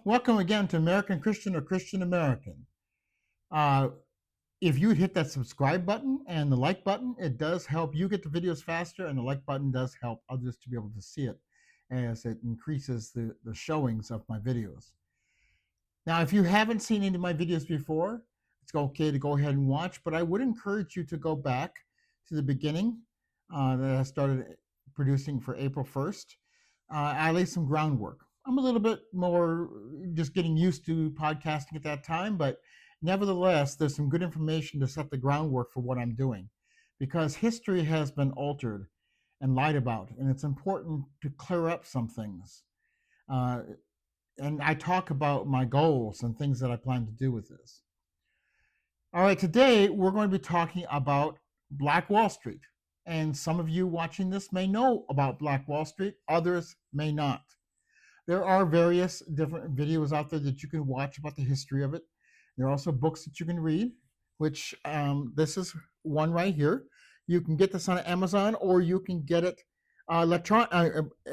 Welcome again to American Christian or Christian American. Uh, if you hit that subscribe button and the like button, it does help you get the videos faster, and the like button does help others to be able to see it as it increases the showings of my videos. Now, if you haven't seen any of my videos before, it's okay to go ahead and watch, but I would encourage you to go back to the beginning that I started producing for April 1st. I laid some groundwork. I'm a little bit more just getting used to podcasting at that time, but nevertheless, there's some good information to set the groundwork for what I'm doing because history has been altered and lied about, and it's important to clear up some things. Uh, and I talk about my goals and things that I plan to do with this. All right, today we're going to be talking about Black Wall Street. And some of you watching this may know about Black Wall Street, others may not. There are various different videos out there that you can watch about the history of it. There are also books that you can read, which this is one right here. You can get this on Amazon, or you can get it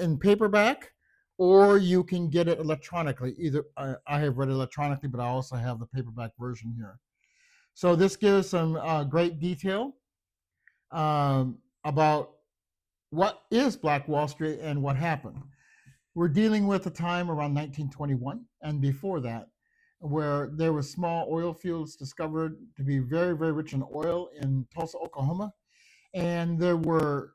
in paperback, or you can get it electronically. Either I have read it electronically, but I also have the paperback version here. So this gives some great detail about what is Black Wall Street and what happened. We're dealing with a time around 1921 and before that, where there were small oil fields discovered to be very, very rich in oil in Tulsa, Oklahoma. And there were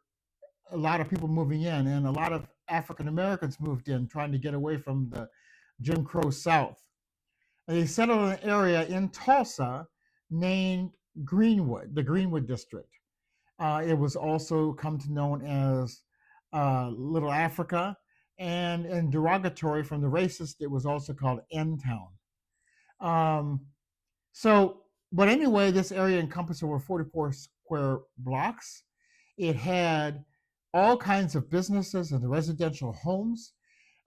a lot of people moving in, and a lot of African Americans moved in, trying to get away from the Jim Crow South. And they settled in an area in Tulsa named Greenwood, the Greenwood District. It was also come to known as Little Africa, and in derogatory from the racist, it was also called N-Town. But anyway, this area encompassed over 44 square blocks. It had all kinds of businesses and residential homes.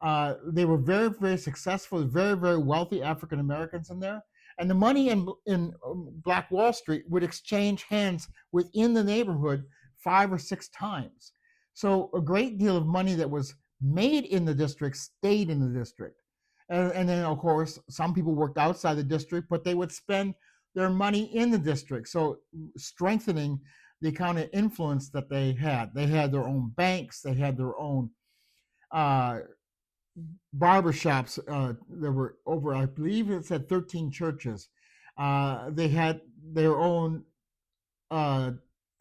They were very, very successful, very, very wealthy African Americans in there. And the money in Black Wall Street would exchange hands within the neighborhood 5 or 6 times. So a great deal of money that was made in the district stayed in the district. And then, of course, some people worked outside the district, but they would spend their money in the district. So strengthening the kind of influence that they had. They had their own banks. They had their own barbershops. There were over, I believe it said 13 churches. They had their own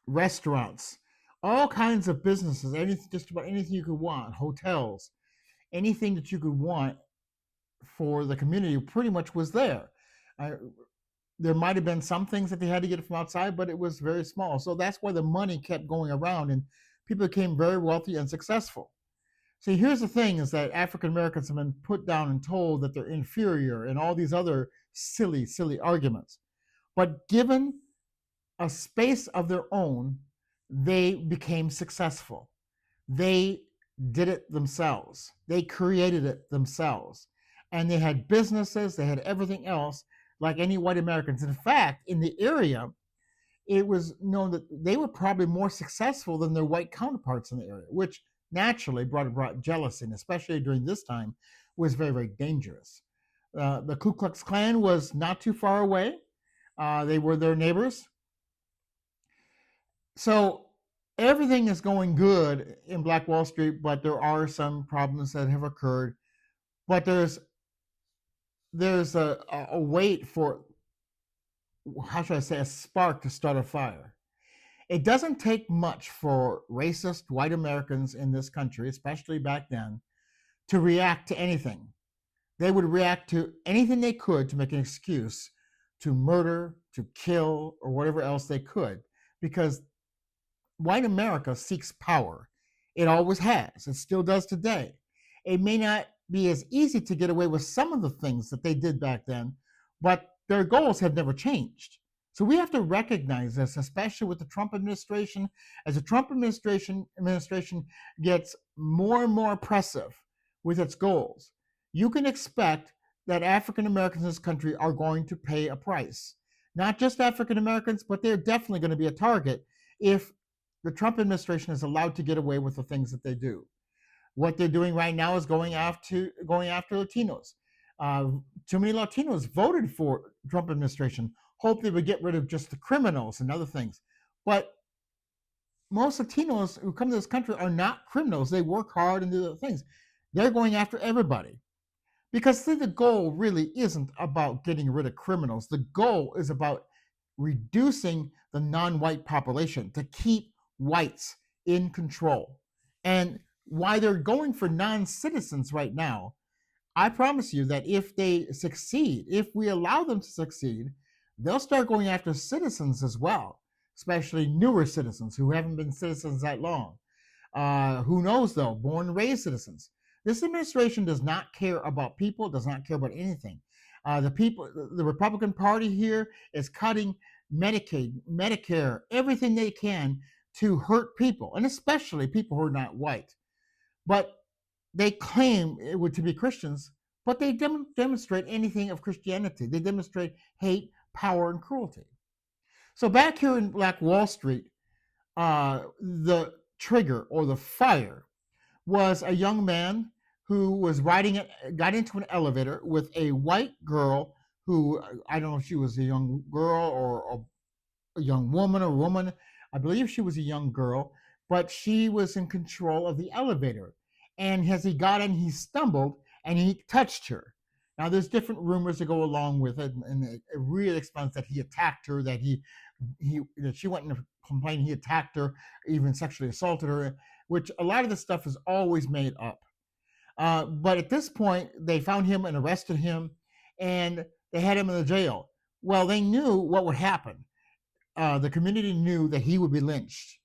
restaurants, all kinds of businesses, anything, just about anything you could want, hotels, anything that you could want for the community pretty much was there. There might have been some things that they had to get from outside, but it was very small. So that's why the money kept going around and people became very wealthy and successful. See, here's the thing is that African Americans have been put down and told that they're inferior and all these other silly, silly arguments. But given a space of their own, they became successful. They did it themselves. They created it themselves. And they had businesses, they had everything else like any white Americans. In fact, in the area, it was known that they were probably more successful than their white counterparts in the area, which naturally brought jealousy, and especially during this time, was very, very dangerous. The Ku Klux Klan was not too far away. They were their neighbors. So everything is going good in Black Wall Street, but there are some problems that have occurred. But there's a wait for, how should I say, a spark to start a fire. It doesn't take much for racist white Americans in this country, especially back then, to react to anything. They would react to anything they could to make an excuse to murder, to kill, or whatever else they could, because white America seeks power. It always has. It still does today. It may not be as easy to get away with some of the things that they did back then, but their goals have never changed. So we have to recognize this, especially with the Trump administration. As the Trump administration gets more and more oppressive with its goals, you can expect that African Americans in this country are going to pay a price. Not just African Americans, but they're definitely going to be a target if the Trump administration is allowed to get away with the things that they do. What they're doing right now is going after Latinos. Uh, Too many Latinos voted for Trump administration, hoped they would get rid of just the criminals and other things. But most Latinos who come to this country are not criminals. They work hard and do other things. They're going after everybody. Because see, the goal really isn't about getting rid of criminals. The goal is about reducing the non-white population to keep whites in control. And why they're going for non-citizens right now, I promise you that if they succeed, if we allow them to succeed, they'll start going after citizens as well, especially newer citizens who haven't been citizens that long. Who knows though, born and raised citizens. This administration does not care about people, does not care about anything. The Republican Party here is cutting Medicaid, Medicare, everything they can to hurt people, and especially people who are not white. But they claim it would to be Christians, but they demonstrate anything of Christianity. They demonstrate hate, power, and cruelty. So back here in Black Wall Street, the trigger or the fire was a young man who was got into an elevator with a white girl who, I don't know if she was a young girl or a young woman or woman. I believe she was a young girl, but she was in control of the elevator. And as he got in, he stumbled and he touched her. Now, there's different rumors that go along with it, and it really explains that he attacked her, that that she went and complained he attacked her, even sexually assaulted her, which a lot of this stuff is always made up. But at this point, they found him and arrested him, and they had him in the jail. Well, they knew what would happen. The community knew that he would be lynched.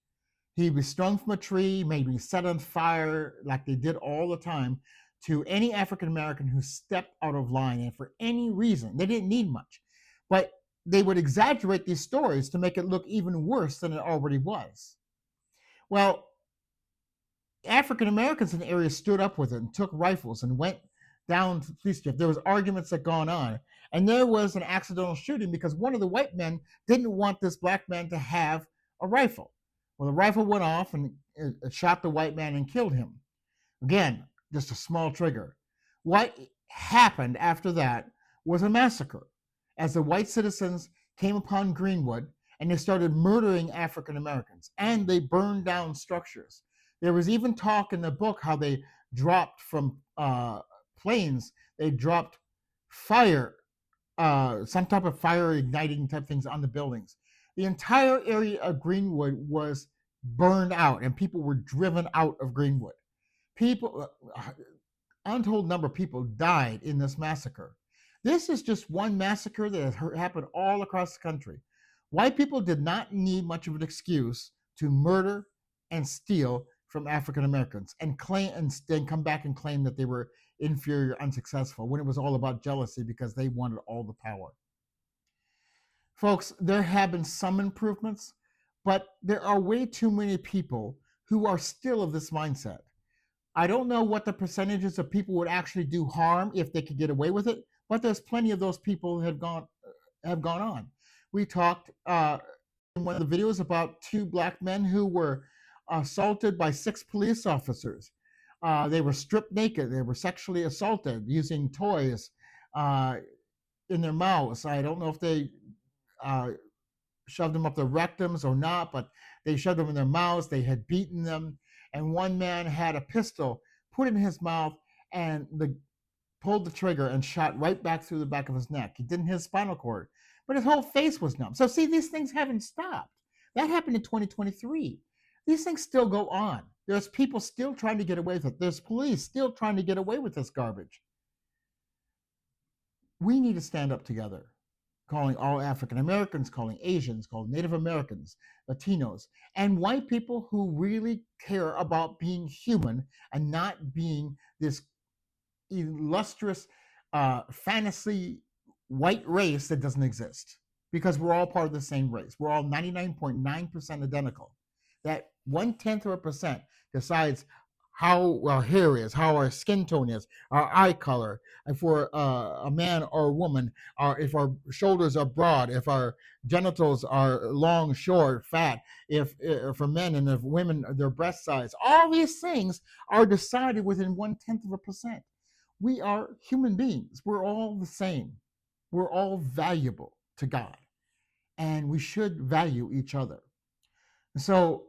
He'd be strung from a tree, maybe set on fire, like they did all the time to any African American who stepped out of line, and for any reason. They didn't need much, but they would exaggerate these stories to make it look even worse than it already was. Well, African Americans in the area stood up with it and took rifles and went down to the police chief. There was arguments that gone on, and there was an accidental shooting because one of the white men didn't want this black man to have a rifle. Well, the rifle went off and it shot the white man and killed him. Again, just a small trigger. What happened after that was a massacre as the white citizens came upon Greenwood and they started murdering African Americans, and they burned down structures. There was even talk in the book how they dropped from planes, they dropped fire, some type of fire igniting type things on the buildings. The entire area of Greenwood was burned out and people were driven out of Greenwood. People, untold number of people died in this massacre. This is just one massacre that has happened all across the country. White people did not need much of an excuse to murder and steal from African Americans and claim and then come back and claim that they were inferior, unsuccessful, when it was all about jealousy because they wanted all the power. Folks, there have been some improvements, but there are way too many people who are still of this mindset. I don't know what the percentages of people would actually do harm if they could get away with it, but there's plenty of those people who have gone on. We talked in one of the videos about two black men who were assaulted by 6 police officers. They were stripped naked. They were sexually assaulted using toys in their mouths. I don't know if they shoved them up their rectums or not, but they shoved them in their mouths. They had beaten them. And one man had a pistol put in his mouth and pulled the trigger and shot right back through the back of his neck. He didn't hit his spinal cord, but his whole face was numb. So see, these things haven't stopped. That happened in 2023. These things still go on. There's people still trying to get away with it. There's police still trying to get away with this garbage. We need to stand up together, calling all African Americans, calling Asians, calling Native Americans, Latinos, and white people who really care about being human and not being this illustrious fantasy white race that doesn't exist, because we're all part of the same race. We're all 99.9% identical. That 0.1% decides how our hair is, how our skin tone is, our eye color, if we're a man or a woman, or if our shoulders are broad, if our genitals are long, short, fat, if for men, and if women, their breast size. All these things are decided within 0.1%. We are human beings. We're all the same. We're all valuable to God, and we should value each other. And so,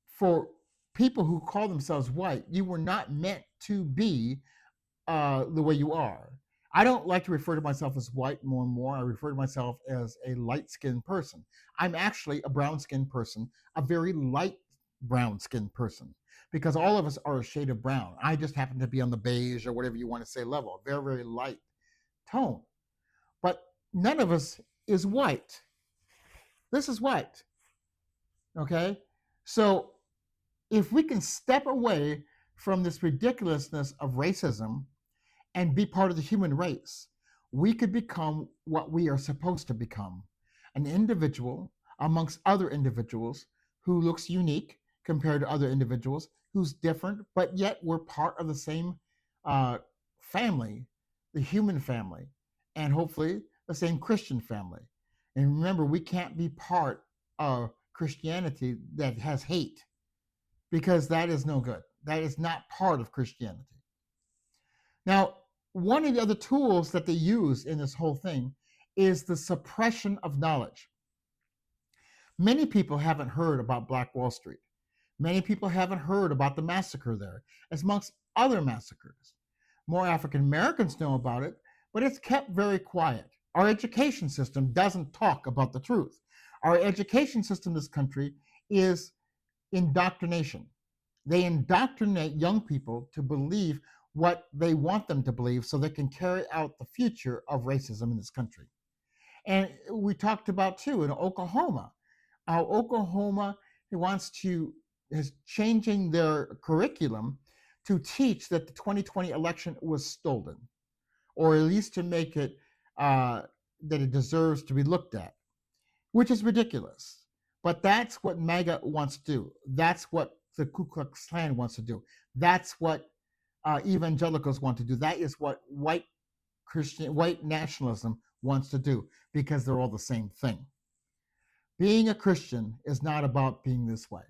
for people who call themselves white, you were not meant to be the way you are. I don't like to refer to myself as white more and more. I refer to myself as a light skinned person. I'm actually a brown skinned person, a very light brown skinned person, because all of us are a shade of brown. I just happen to be on the beige or whatever you want to say level, a very, very light tone. But none of us is white. This is white. Okay? So if we can step away from this ridiculousness of racism and be part of the human race, we could become what we are supposed to become, an individual amongst other individuals who looks unique compared to other individuals, who's different, but yet we're part of the same family, the human family, and hopefully the same Christian family. And remember, we can't be part of Christianity that has hate, because that is no good. That is not part of Christianity. Now, one of the other tools that they use in this whole thing is the suppression of knowledge. Many people haven't heard about Black Wall Street. Many people haven't heard about the massacre there, as amongst other massacres. More African Americans know about it, but it's kept very quiet. Our education system doesn't talk about the truth. Our education system in this country is indoctrination. They indoctrinate young people to believe what they want them to believe so they can carry out the future of racism in this country. And we talked about too in Oklahoma, how Oklahoma is changing their curriculum to teach that the 2020 election was stolen, or at least to make it that it deserves to be looked at, which is ridiculous. But that's what MAGA wants to do. That's what the Ku Klux Klan wants to do. That's what evangelicals want to do. That is what white nationalism wants to do, because they're all the same thing. Being a Christian is not about being this way.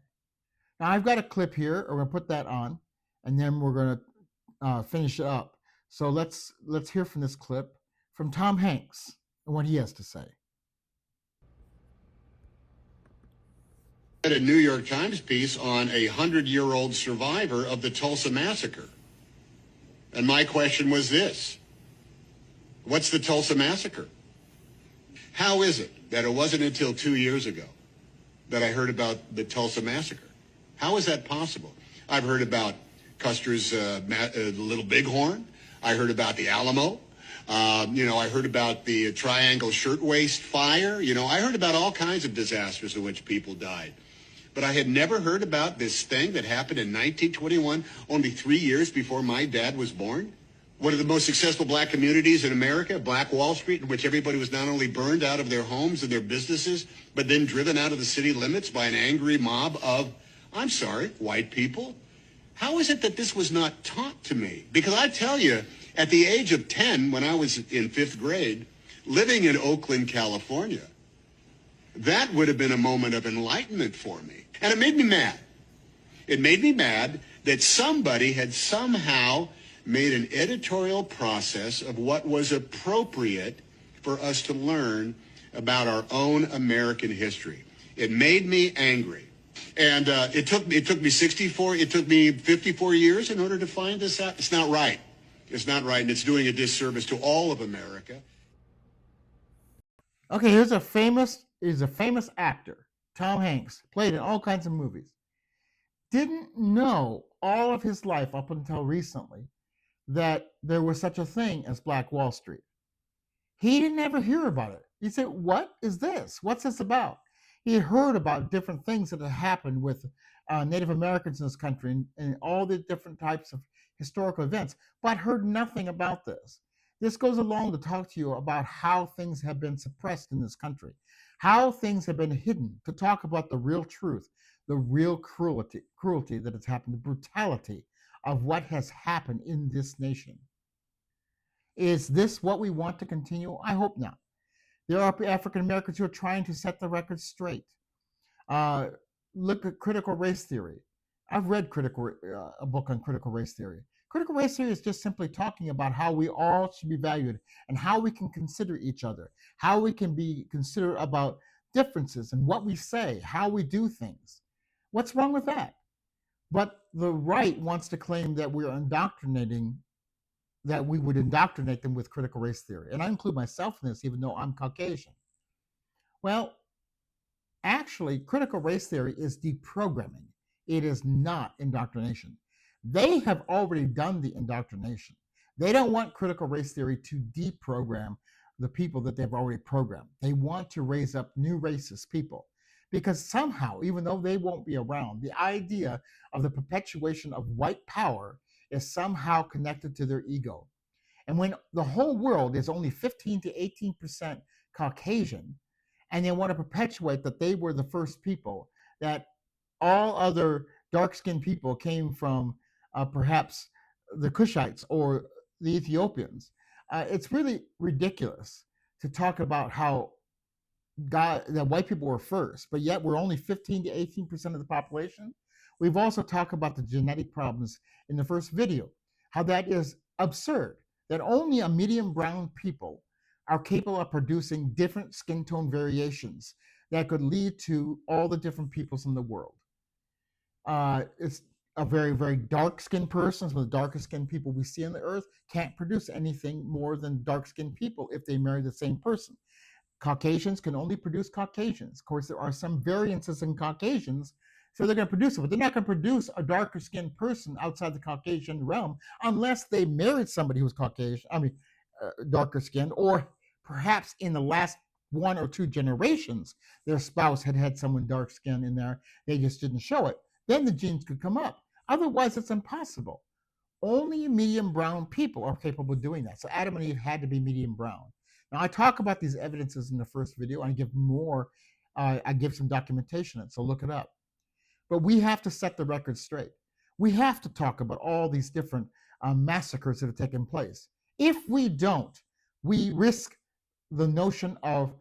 Now I've got a clip here. We're going to put that on, and then we're going to finish it up. So let's hear from this clip from Tom Hanks and what he has to say. A New York Times piece on a 100-year-old survivor of the Tulsa Massacre. And my question was this: what's the Tulsa Massacre? How is it that it wasn't until 2 years ago that I heard about the Tulsa Massacre? How is that possible? I've heard about Custer's Little Bighorn. I heard about the Alamo. I heard about the Triangle Shirtwaist Fire. I heard about all kinds of disasters in which people died. But I had never heard about this thing that happened in 1921, only 3 years before my dad was born. One of the most successful black communities in America, Black Wall Street, in which everybody was not only burned out of their homes and their businesses, but then driven out of the city limits by an angry mob of, I'm sorry, white people. How is it that this was not taught to me? Because I tell you, at the age of 10, when I was in 5th grade, living in Oakland, California, that would have been a moment of enlightenment for me. And it made me mad. It made me mad that somebody had somehow made an editorial process of what was appropriate for us to learn about our own American history. It made me angry. And it took me 54 years in order to find this out. It's not right. It's not right, and it's doing a disservice to all of America. Okay, he's a famous actor. Tom Hanks, played in all kinds of movies. Didn't know all of his life up until recently that there was such a thing as Black Wall Street. He didn't ever hear about it. He said, what is this? What's this about? He heard about different things that had happened with Native Americans in this country and all the different types of historical events, but heard nothing about this. This goes along to talk to you about how things have been suppressed in this country, how things have been hidden, to talk about the real truth, the real cruelty that has happened, the brutality of what has happened in this nation. Is this what we want to continue? I hope not. There are African Americans who are trying to set the record straight. Look at critical race theory. I've read a book on critical race theory Critical race theory is just simply talking about how we all should be valued and how we can consider each other, how we can be considerate about differences and what we say, how we do things. What's wrong with that? But the right wants to claim that we're indoctrinating, that we would indoctrinate them with critical race theory. And I include myself in this, even though I'm Caucasian. Well, actually, critical race theory is deprogramming. It is not indoctrination. They have already done the indoctrination. They don't want critical race theory to deprogram the people that they've already programmed. They want to raise up new racist people because somehow, even though they won't be around, the idea of the perpetuation of white power is somehow connected to their ego. And when the whole world is only 15 to 18% Caucasian, and they want to perpetuate that they were the first people, that all other dark-skinned people came from perhaps the Kushites or the Ethiopians. It's really ridiculous to talk about how that white people were first, but yet we're only 15 to 18% of the population. We've also talked about the genetic problems in the first video, how that is absurd, that only a medium brown people are capable of producing different skin tone variations that could lead to all the different peoples in the world. It's a very, very dark skinned person, some of the darkest skinned people we see on the earth can't produce anything more than dark skinned people if they marry the same person. Caucasians can only produce Caucasians. Of course, there are some variances in Caucasians, so they're going to produce it, but they're not going to produce a darker skinned person outside the Caucasian realm unless they married somebody who's Caucasian, darker skinned, or perhaps in the last 1 or 2 generations, their spouse had someone dark skinned in there. They just didn't show it. Then the genes could come up. Otherwise, it's impossible. Only medium brown people are capable of doing that. So Adam and Eve had to be medium brown. Now, I talk about these evidences in the first video. I give more. I give some documentation on it, so look it up. But we have to set the record straight. We have to talk about all these different massacres that have taken place. If we don't, we risk the notion of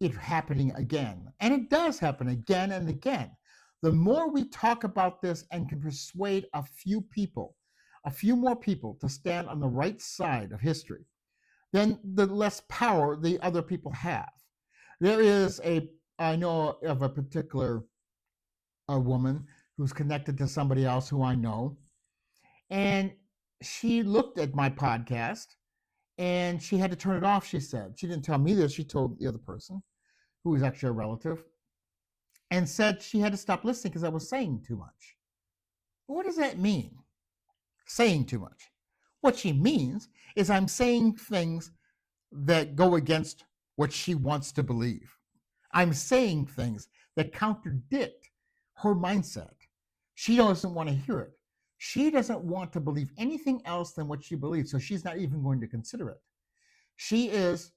it happening again. And it does happen again and again. The more we talk about this and can persuade a few more people to stand on the right side of history, then the less power the other people have. I know of a particular woman who's connected to somebody else who I know, and she looked at my podcast and she had to turn it off, she said. She didn't tell me this, she told the other person, who was actually a relative, and said she had to stop listening because I was saying too much. What does that mean? Saying too much. What she means is I'm saying things that go against what she wants to believe. I'm saying things that contradict her mindset. She doesn't want to hear it. She doesn't want to believe anything else than what she believes, so she's not even going to consider it. She is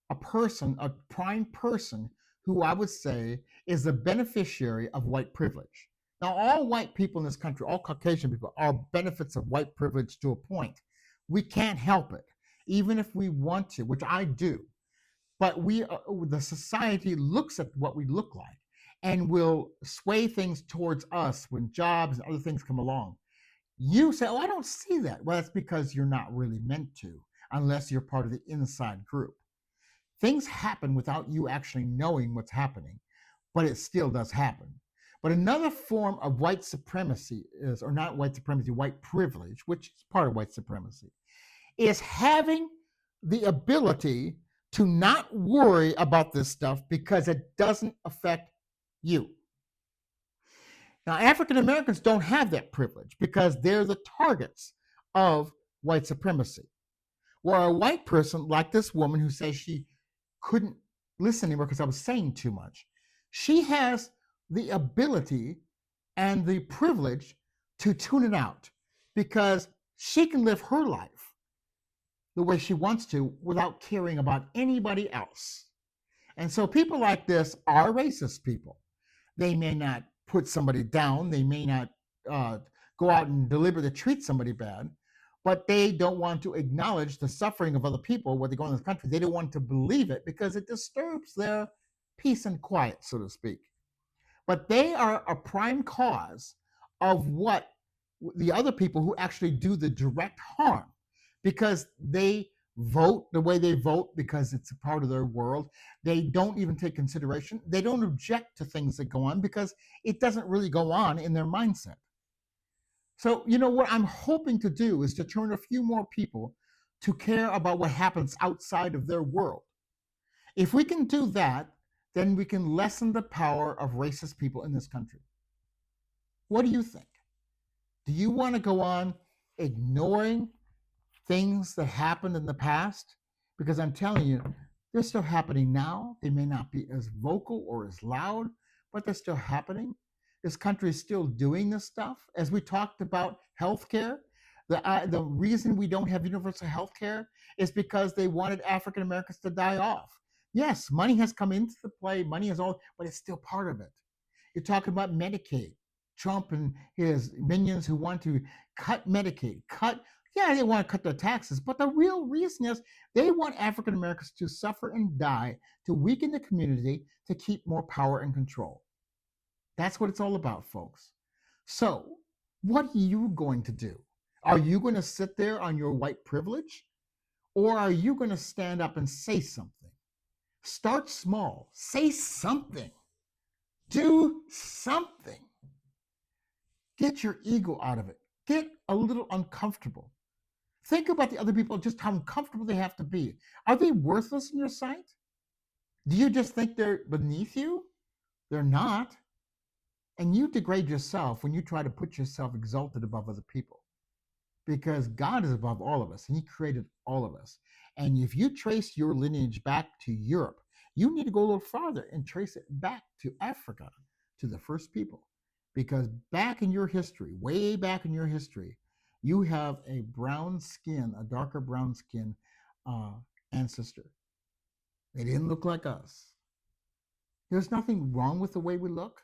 a prime person, who I would say is the beneficiary of white privilege. Now, all white people in this country, all Caucasian people, are benefits of white privilege to a point. We can't help it, even if we want to, which I do. But the society looks at what we look like and will sway things towards us when jobs and other things come along. You say, oh, I don't see that. Well, that's because you're not really meant to, unless you're part of the inside group. Things happen without you actually knowing what's happening, but it still does happen. But another form of white supremacy is, or not white supremacy, white privilege, which is part of white supremacy, is having the ability to not worry about this stuff because it doesn't affect you. Now, African Americans don't have that privilege because they're the targets of white supremacy. Where a white person, like this woman who says she couldn't listen anymore because I was saying too much, she has the ability and the privilege to tune it out because she can live her life the way she wants to without caring about anybody else. And so people like this are racist people. They may not put somebody down, they may not go out and deliberately treat somebody bad, but they don't want to acknowledge the suffering of other people when they go in this country. They don't want to believe it because it disturbs their peace and quiet, so to speak. But they are a prime cause of what the other people who actually do the direct harm, because they vote the way they vote because it's a part of their world. They don't even take consideration. They don't object to things that go on because it doesn't really go on in their mindset. So, what I'm hoping to do is to turn a few more people to care about what happens outside of their world. If we can do that, then we can lessen the power of racist people in this country. What do you think? Do you want to go on ignoring things that happened in the past? Because I'm telling you, they're still happening now. They may not be as vocal or as loud, but they're still happening. This country is still doing this stuff. As we talked about healthcare, the reason we don't have universal healthcare is because they wanted African Americans to die off. Yes, money has come into the play, money is all, but it's still part of it. You're talking about Medicaid. Trump and his minions who want to cut Medicaid, they want to cut their taxes, but the real reason is they want African Americans to suffer and die, to weaken the community, to keep more power and control. That's what it's all about, folks. So, what are you going to do? Are you going to sit there on your white privilege? Or are you going to stand up and say something? Start small. Say something. Do something. Get your ego out of it. Get a little uncomfortable. Think about the other people, just how uncomfortable they have to be. Are they worthless in your sight? Do you just think they're beneath you? They're not. And you degrade yourself when you try to put yourself exalted above other people. Because God is above all of us, and He created all of us. And if you trace your lineage back to Europe, you need to go a little farther and trace it back to Africa, to the first people. Because back in your history, way back in your history, you have a brown skin, a darker brown skin ancestor. They didn't look like us. There's nothing wrong with the way we look.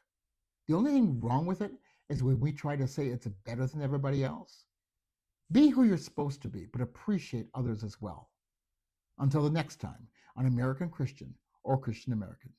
The only thing wrong with it is when we try to say it's better than everybody else. Be who you're supposed to be, but appreciate others as well. Until the next time on American Christian or Christian American.